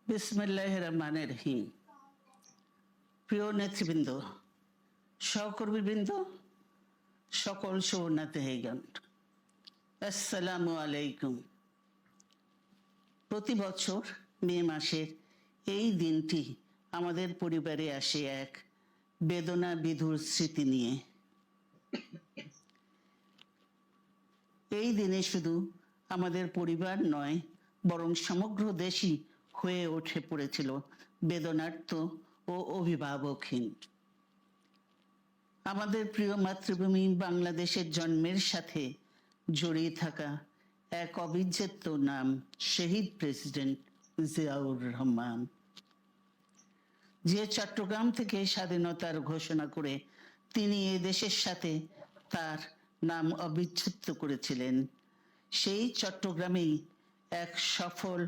বিসমিল্লাহির রহমানির রহিম। প্রিয় নেতৃবৃন্দ, সহকর্মীবৃন্দ, সকল শরণার্থীগণ, আসসালামু আলাইকুম। প্রতি বছর মে মাসের এই দিনটি আমাদের পরিবারে আসে এক বেদনা বিধুর স্মৃতি নিয়ে। এই দিনে শুধু আমাদের পরিবার নয়, বরং সমগ্র দেশই হয়ে উঠে পড়েছিল বেদনার্ত ও অভিভাবকহীন। আমাদের প্রিয় মাতৃভূমি বাংলাদেশের জন্মের সাথে জড়িয়ে থাকা এক অবিচ্ছেদ্য নাম শহীদ প্রেসিডেন্ট জিয়াউর রহমান, যে চট্টগ্রাম থেকে স্বাধীনতার ঘোষণা করে তিনি এ দেশের সাথে তার নাম অবিচ্ছেদ্য করেছিলেন। সেই চট্টগ্রামেই এক সফল,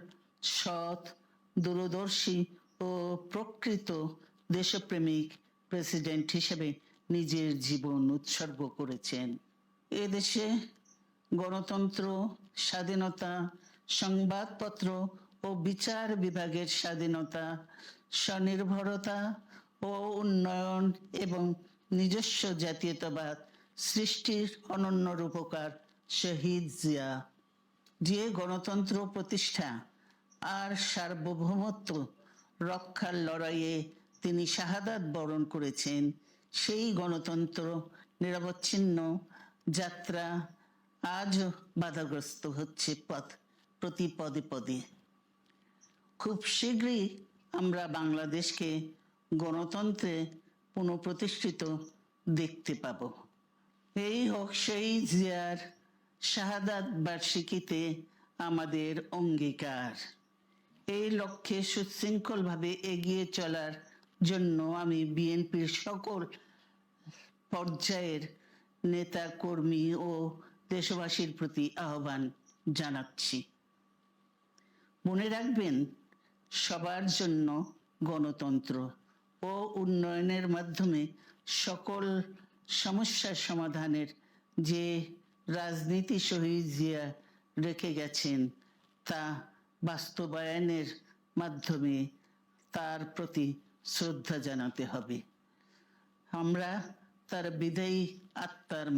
সৎ, দূরদর্শী ও প্রকৃত দেশপ্রেমিক প্রেসিডেন্ট হিসেবে নিজের জীবন উৎসর্গ করেছেন। এদেশে গণতন্ত্র, স্বাধীনতা, সংবাদপত্র ও বিচার বিভাগের স্বাধীনতা, স্বনির্ভরতা ও উন্নয়ন এবং নিজস্ব জাতীয়তাবাদ সৃষ্টির অনন্য রূপকার শহীদ জিয়া, যে গণতন্ত্র প্রতিষ্ঠা আর সার্বভৌমত্ব রক্ষার লড়াইয়ে তিনি শাহাদাত বরণ করেছেন, সেই গণতন্ত্র নিরবচ্ছিন্ন যাত্রা আজও বাধাগ্রস্ত হচ্ছে প্রতি পদে পদে। খুব শীঘ্রই আমরা বাংলাদেশকে গণতন্ত্রে পুনঃপ্রতিষ্ঠিত দেখতে পাব। এই হোক শহীদ জিয়ার শাহাদাত বার্ষিকীতে আমাদের অঙ্গীকার। এই লক্ষ্যে সুশৃঙ্খলভাবে এগিয়ে চলার জন্য আমি বিএনপির সকল পর্যায়ের নেতা কর্মী ও দেশবাসীর প্রতি আহ্বান জানাচ্ছি। মনে রাখবেন, সবার জন্য গণতন্ত্র ও উন্নয়নের মাধ্যমে সকল সমস্যার সমাধানের যে রাজনীতি শহীদ জিয়া রেখে গেছেন, তা বাস্তবায়নের মাধ্যমে তার প্রতি শ্রদ্ধা জানাতে হবে। আমরা তার বিদায়ী আত্মার